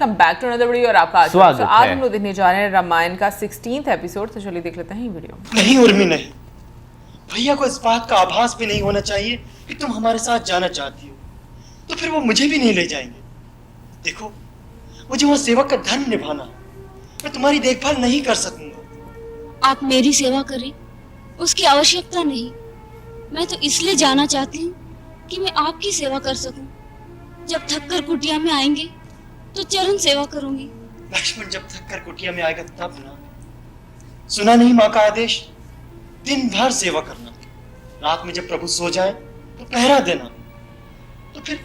Welcome back to another video और आपका स्वागत है। आज हम लोग देखने जा रहे हैं रामायण का 16th एपिसोड। तो चलिए देख लेते हैं ये वीडियो। नहीं उर्मी नहीं, भैया को इस बात का आभास भी नहीं होना चाहिए कि तुम हमारे साथ जाना चाहती हो, तो फिर वो मुझे भी नहीं ले जाएंगे। देखो, मुझे वहाँ सेवक का धर्म निभाना है, मैं तुम्हारी देखभाल नहीं कर सकूंगा। आप मेरी सेवा करें, उसकी आवश्यकता नहीं। मैं तो इसलिए जाना चाहती हूँ कि मैं आपकी सेवा कर सकूं। जब थककर कुटिया में आएंगे तो चरण सेवा करूंगी। लक्ष्मण जब थककर कुटिया में आएगा तब ना। सुना नहीं माँ का आदेश, दिन भर सेवा करना, रात में जब प्रभु सो जाए तो पहरा देना। तो फिर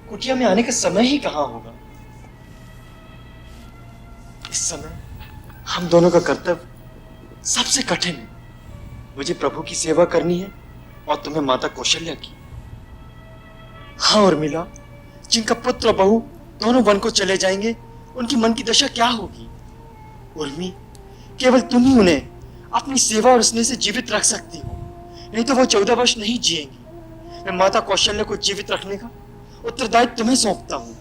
कुटिया में आने का समय ही कहाँ होगा। इस समय हम दोनों का कर्तव्य सबसे कठिन है। मुझे प्रभु की सेवा करनी है और तुम्हें माता कौशल्या की। हाँ उर्मिला, जिनका पुत्र बहू दोनों वन को चले जाएंगे, उनकी मन की दशा क्या होगी। उर्मी, केवल तुम ही उन्हें अपनी सेवा और स्नेह से जीवित रख सकती हो, नहीं तो वो 14 वर्ष नहीं जिएंगी। मैं माता कौशल्या को जीवित रखने का उत्तरदायित्व तुम्हें सौंपता हूं।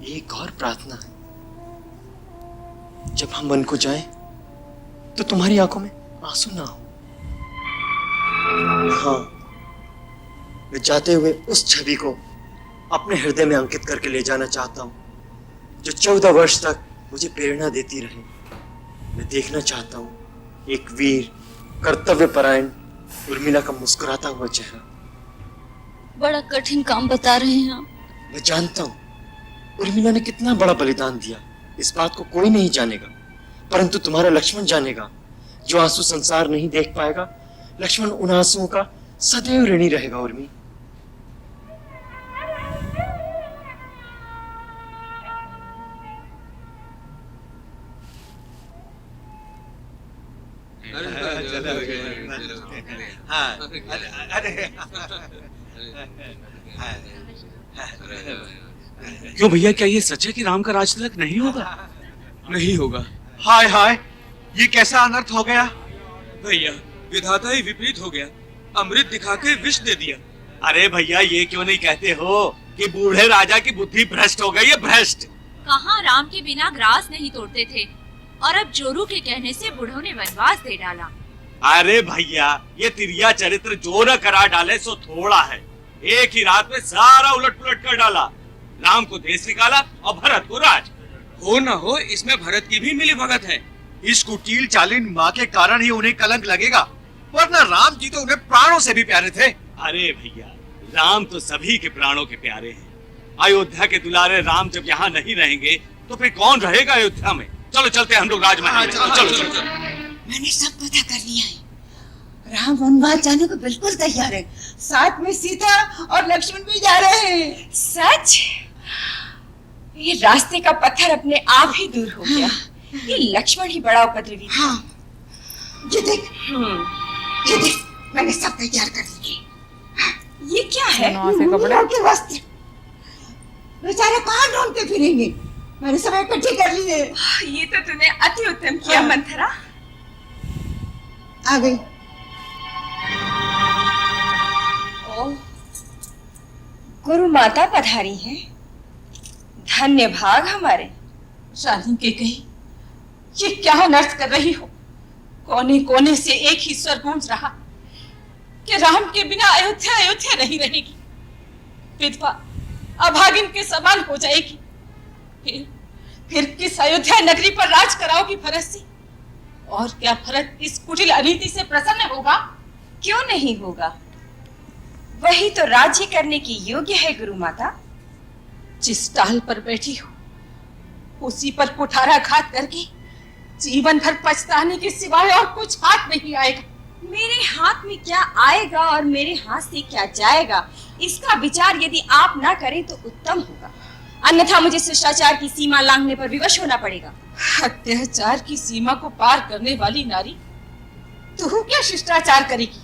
एक और प्रार्थना है, जब हम वन को जाएं तो तुम्हारी आंखों में आंसू ना हो। हाँ, मैं जाते हुए उस छवि को अपने हृदय में अंकित करके ले जाना चाहता हूँ, जो 14 वर्ष तक मुझे प्रेरणा देती रहे। मैं देखना चाहता हूँ एक वीर, कर्तव्यपरायण उर्मिला का मुस्कुराता हुआ चेहरा। बड़ा कठिन काम बता रहे हैं आप। मैं जानता हूँ उर्मिला ने कितना बड़ा बलिदान दिया, इस बात को कोई नहीं जानेगा, परंतु तुम्हारा लक्ष्मण जानेगा। जो आंसू संसार नहीं देख पाएगा, लक्ष्मण उन आंसुओं का सदैव ऋणी रहेगा। उर्मी, क्यों भैया, क्या ये सच है कि राम का राज तिलक नहीं होगा? नहीं होगा हाय हाय, ये कैसा अनर्थ हो गया भैया। विधाता ही विपरीत हो गया, अमृत दिखा के विष दे दिया। अरे भैया, ये क्यों नहीं कहते हो कि बूढ़े राजा की बुद्धि भ्रष्ट हो गई है, भ्रष्ट। कहाँ राम के बिना ग्रास नहीं तोड़ते थे, और अब जोरू के कहने से बूढ़ों ने वनवास दे डाला। अरे भैया, ये तिरिया चरित्र जो न करा डाले सो थोड़ा है। एक ही रात में सारा उलट पुलट कर डाला। राम को देश निकाला और भरत को राज। हो न हो, इसमें भरत की भी मिली भगत है। इस कुटिल चालीन माँ के कारण ही उन्हें कलंक लगेगा, वरना राम जी तो उन्हें प्राणों से भी प्यारे थे। अरे भैया, राम तो सभी के प्राणों के प्यारे हैं। अयोध्या के दुलारे राम जब यहाँ नहीं रहेंगे तो फिर कौन रहेगा अयोध्या में। चलो चलते हैं हम लोग राजमहल में। चलो। मैंने सब पता कर लिया है। राम वनवास जाने को बिल्कुल तैयार है, साथ में सीता और लक्ष्मण भी जा रहे हैं। सच? ये रास्ते का पत्थर अपने आप ही दूर हो गया। ये लक्ष्मण ही बड़ा उपद्रवी था। हाँ, ये देख, मैंने सब तैयार कर लिए। ये क्या है? उर्मिला के वस्त्र। बेचारे कहाँ ढूंढते फिरेंगे, मैंने सब इकट्ठे कर लिए। ये तो तूने अति उत्तम किया मंथरा। आ गई। ओ, गुरु माता पधारी हैं। धन्य भाग हमारे। रानी के कही, ये क्या अनर्थ कर रही हो? कोने कोने से एक ही स्वर गूंज रहा कि राम के बिना अयोध्या अयोध्या नहीं रहेगी, विधवा अभागिन के समान हो जाएगी। फिर किस अयोध्या नगरी पर राज कराओगी भरत से? और क्या भरत इस कुटिल अनीति से प्रसन्न होगा? क्यों नहीं होगा? वही तो राज्य करने की योग्य है गुरु माता। जिस टाल पर बैठी हो उसी पर कुठाराघात करके जीवन भर पछताने के सिवाय और कुछ हाथ नहीं आएगा। मेरे हाथ में क्या आएगा और मेरे हाथ से क्या जाएगा, इसका विचार यदि आप ना करें तो उत्तम होगा, अन्यथा मुझे शिष्टाचार की सीमा लांघने पर विवश होना पड़ेगा। अत्याचार की सीमा को पार करने वाली नारी, तू क्या शिष्टाचार करेगी?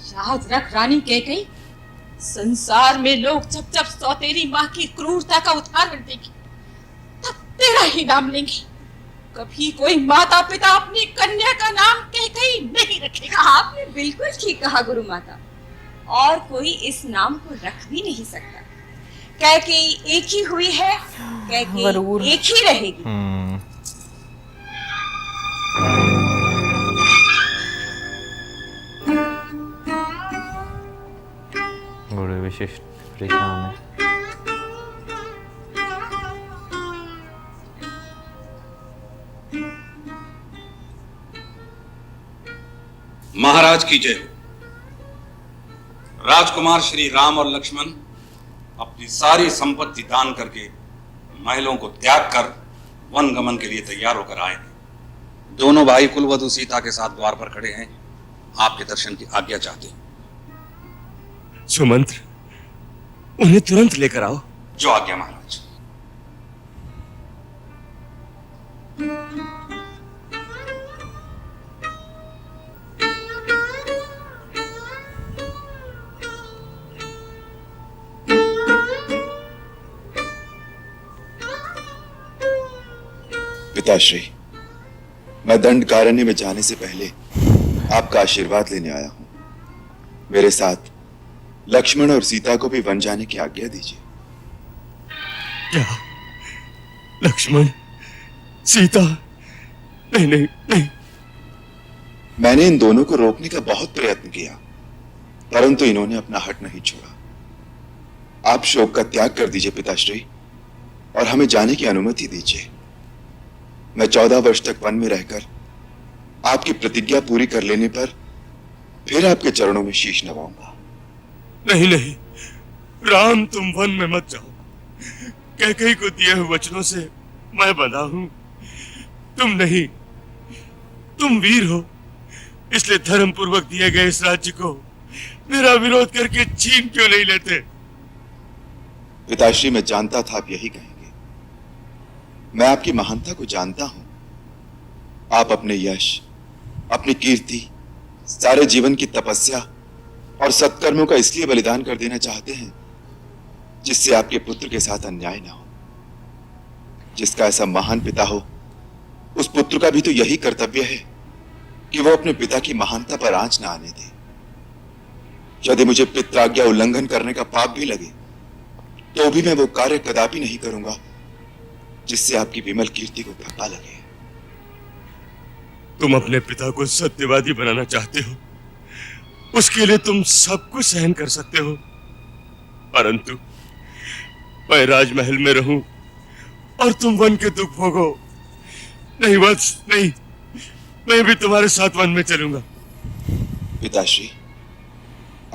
याद रख रानी कैकेयी, संसार में लोग जब जब सौतेरी माँ की क्रूरता का उदाहरण देंगे तब तेरा ही नाम लेंगे। कभी कोई माता पिता अपनी कन्या का नाम कैकेयी नहीं रखेगा। आपने बिल्कुल ठीक कहा गुरु माता, और कोई इस नाम को रख भी नहीं सकता। कैकेयी एक ही हुई है, जरूर। कैकेयी एक ही रहेगी। बड़े विशिष्ट परेशान है। महाराज की जय हो। राजकुमार श्री राम और लक्ष्मण अपनी सारी संपत्ति दान करके महलों को त्याग कर वन गमन के लिए तैयार होकर आए हैं। दोनों भाई कुलवधु सीता के साथ द्वार पर खड़े हैं, आपके दर्शन की आज्ञा चाहते हैं। सुमंत्र, उन्हें तुरंत लेकर आओ। जो आज्ञा महाराज। पिताश्री, मैं दंडकारण्य में जाने से पहले आपका आशीर्वाद लेने आया हूं। मेरे साथ लक्ष्मण और सीता को भी वन जाने की आज्ञा दीजिए। क्या? लक्ष्मण, सीता? नहीं नहीं नहीं। मैंने इन दोनों को रोकने का बहुत प्रयत्न किया, परंतु इन्होंने अपना हट नहीं छोड़ा। आप शोक का त्याग कर दीजिए पिताश्री, और हमें जाने की अनुमति दीजिए। मैं 14 वर्ष तक वन में रहकर आपकी प्रतिज्ञा पूरी कर लेने पर फिर आपके चरणों में शीश नवाऊंगा। नहीं नहीं, राम तुम वन में मत जाओ। कैकेयी को दिए हुए वचनों से मैं बंधा हूं। तुम नहीं, तुम वीर हो, इसलिए धर्म पूर्वक दिए गए इस राज्य को मेरा विरोध करके छीन क्यों नहीं लेते? पिताश्री, मैं जानता था आप यही कहेंगे। मैं आपकी महानता को जानता हूं। आप अपने यश, अपनी कीर्ति, सारे जीवन की तपस्या और सत्कर्मों का इसलिए बलिदान कर देना चाहते हैं जिससे आपके पुत्र के साथ अन्याय ना हो। जिसका ऐसा महान पिता हो, उस पुत्र का भी तो यही कर्तव्य है कि वो अपने पिता की महानता पर आंच ना आने दे। यदि मुझे पित्राज्ञा उल्लंघन करने का पाप भी लगे तो भी मैं वो कार्य कदापि नहीं करूंगा जिससे आपकी विमल कीर्ति को धक्का लगे। तुम अपने पिता को सत्यवादी बनाना चाहते हो, उसके लिए तुम सब कुछ सहन कर सकते हो, परंतु मैं राजमहल में रहूं और तुम वन के दुख भोगो। नहीं वत्स, नहीं, मैं भी तुम्हारे साथ वन में चलूंगा। पिताश्री,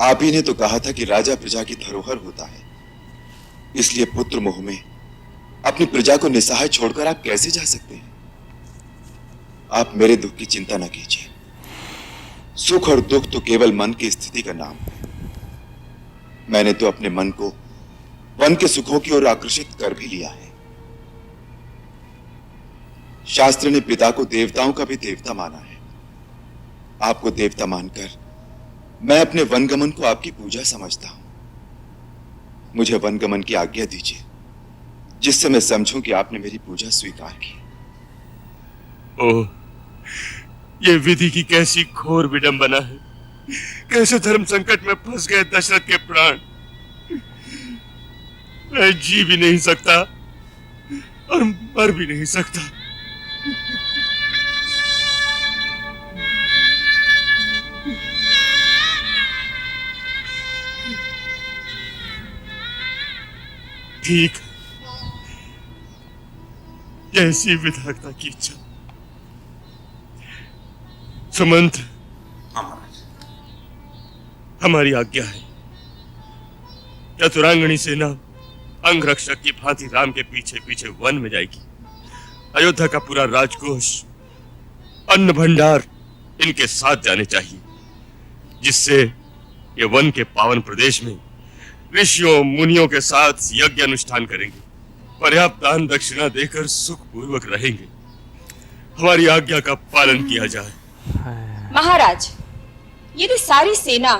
आप ही ने तो कहा था कि राजा प्रजा की धरोहर होता है, इसलिए पुत्र मोह में अपनी प्रजा को निसहाय छोड़कर आप कैसे जा सकते हैं? आप मेरे दुख की चिंता न कीजिए। सुख और दुख तो केवल मन की स्थिति का नाम है। मैंने तो अपने मन को वन के सुखों की ओर आकर्षित कर भी लिया है। शास्त्र ने पिता को देवताओं का भी देवता माना है। आपको देवता मानकर मैं अपने वनगमन को आपकी पूजा समझता हूं। मुझे वनगमन की आज्ञा दीजिए, जिससे मैं समझूं कि आपने मेरी पूजा स्वीकार की। ओह, ये विधि की कैसी घोर विडंबना है। कैसे धर्म संकट में फंस गए दशरथ के प्राण। मैं जी भी नहीं सकता और मर भी नहीं सकता। ठीक, जैसी विधाता की इच्छा। सुमंत्र, हमारी आज्ञा है। चतुरांगणी सेना अंगरक्षक की भांति राम के पीछे पीछे वन में जाएगी। अयोध्या का पूरा राजकोष, अन्न भंडार इनके साथ जाने चाहिए, जिससे ये वन के पावन प्रदेश में ऋषियों मुनियों के साथ यज्ञ अनुष्ठान करेंगे, पर्याप्त दान दक्षिणा देकर सुख पूर्वक रहेंगे। हमारी आज्ञा का पालन किया जाए। महाराज, यदि सारी सेना,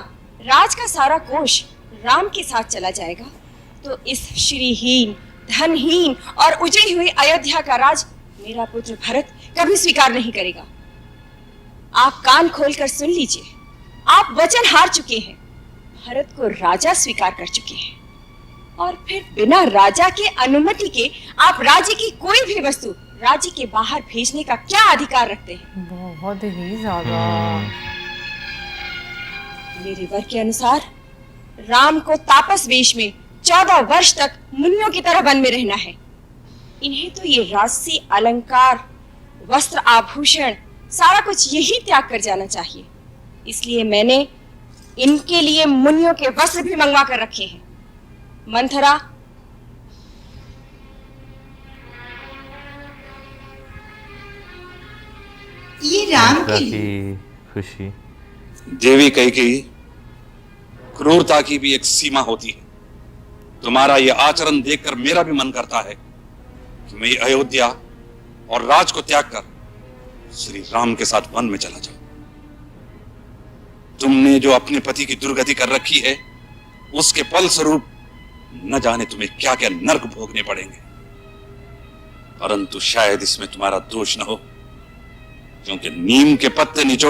राज का सारा कोष राम के साथ चला जाएगा तो इस श्रीहीन, धनहीन और उजड़ी हुई अयोध्या का राज मेरा पुत्र भरत कभी स्वीकार नहीं करेगा। आप कान खोलकर सुन लीजिए, आप वचन हार चुके हैं, भरत को राजा स्वीकार कर चुके हैं। और फिर बिना राजा के अनुमति के आप राज्य की कोई भी वस्तु राज्य के बाहर भेजने का क्या अधिकार रखते हैं? बहुत ही ज्यादा। मेरे वर के अनुसार राम को तापस वेश में 14 वर्ष तक मुनियों की तरह वन में रहना है। इन्हें तो ये राजसी अलंकार, वस्त्र, आभूषण सारा कुछ यही त्याग कर जाना चाहिए। इसलिए मैंने इनके लिए मुनियों के वस्त्र भी मंगवा कर रखे हैं। मंथरा, ये राम के लिए की खुशी। देवी कैकेयी, क्रूरता की भी एक सीमा होती है। तुम्हारा यह आचरण देखकर मेरा भी मन करता है कि मैं अयोध्या और राज को त्याग कर श्री राम के साथ वन में चला जाऊं। तुमने जो अपने पति की दुर्गति कर रखी है, उसके फल स्वरूप न जाने तुम्हें क्या क्या नर्क भोगने पड़ेंगे। परंतु शायद इसमें तुम्हारा दोष न हो, क्योंकि नीम के पत्ते निचोड़